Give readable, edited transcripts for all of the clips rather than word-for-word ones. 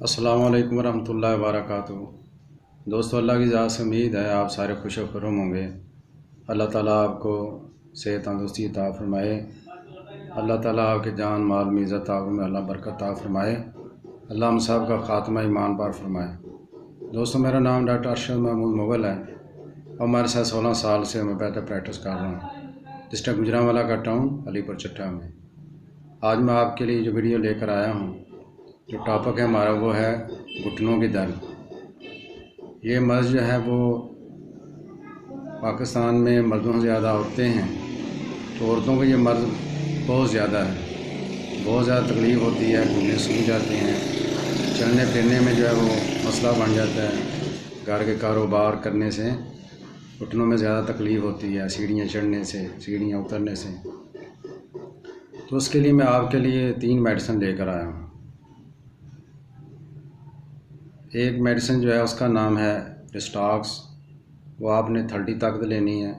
السلام علیکم ورحمۃ اللہ وبرکاتہ۔ دوستو، اللہ کی ذات سے امید ہے آپ سارے خوش و خرم ہوں گے۔ اللہ تعالیٰ آپ کو صحت تندرستی عطا فرمائے۔ اللہ تعالیٰ آپ کے جان مال میں عزت آبرو میں اللہ برکت عطا فرمائے۔ اللہ ہم سب کا خاتمہ ایمان پر فرمائے۔ دوستو، میرا نام ڈاکٹر ارشد محمود مغل ہے اور ہمارے ساتھ 16 سال سے ہومیوپیتھی پریکٹس کر رہا ہوں ڈسٹرکٹ گوجرانوالا کا ٹاؤن علی پور چٹا میں۔ آج میں آپ کے لیے جو ویڈیو لے کر آیا ہوں، جو ٹاپک ہے ہمارا وہ ہے گھٹنوں کی درد۔ یہ مرض جو ہے وہ پاکستان میں مردوں سے زیادہ عورتیں ہیں، تو عورتوں کو یہ مرض بہت زیادہ ہے، بہت زیادہ تکلیف ہوتی ہے، گھٹنے سوکھ جاتے ہیں، چلنے پھرنے میں جو ہے وہ مسئلہ بن جاتا ہے، گھر کے کاروبار کرنے سے گھٹنوں میں زیادہ تکلیف ہوتی ہے، سیڑھیاں چڑھنے سے، سیڑھیاں اترنے سے۔ تو اس کے لیے میں آپ کے لیے 3 میڈیسن لے کر آیا ہوں۔ ایک میڈیسن جو ہے اس کا نام ہے ڈسٹاکس، وہ آپ نے 30 طاقت لینی ہے،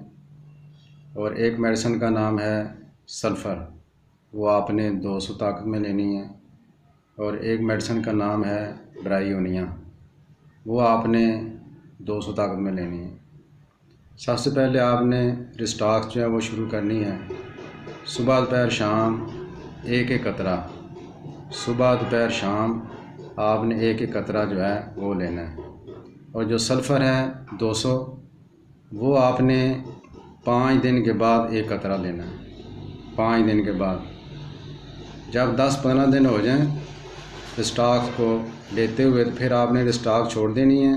اور ایک میڈیسن کا نام ہے سلفر، وہ آپ نے 200 طاقت میں لینی ہے، اور ایک میڈیسن کا نام ہے برائیونیا، وہ آپ نے 200 طاقت میں لینی ہے۔ سب سے پہلے آپ نے ڈسٹاکس جو ہے وہ شروع کرنی ہے صبح دوپہر شام ایک قطرہ، صبح دوپہر شام آپ نے ایک قطرہ جو ہے وہ لینا ہے، اور جو سلفر ہے 200، وہ آپ نے 5 دن کے بعد ایک قطرہ لینا ہے۔ 5 دن کے بعد جب 10-15 دن ہو جائیں ڈسٹاک کو لیتے ہوئے، تو پھر آپ نے ڈسٹاک چھوڑ دینی ہے۔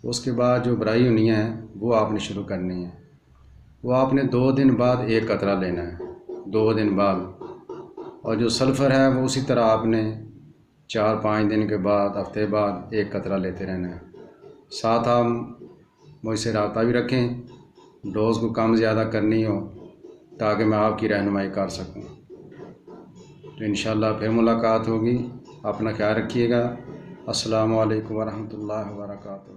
اس کے بعد جو برائیونیا ہے وہ آپ نے شروع کرنی ہے، وہ آپ نے 2 دن بعد ایک قطرہ لینا ہے، 2 دن بعد۔ اور جو سلفر ہے وہ اسی طرح آپ نے 4-5 دن کے بعد، ہفتے بعد ایک قطرہ لیتے رہنا ہے۔ ساتھ آپ مجھ سے رابطہ بھی رکھیں، ڈوز کو کم زیادہ کرنی ہو تاکہ میں آپ کی رہنمائی کر سکوں۔ تو انشاءاللہ پھر ملاقات ہوگی۔ اپنا خیال رکھیے گا۔ السلام علیکم ورحمۃ اللہ وبرکاتہ۔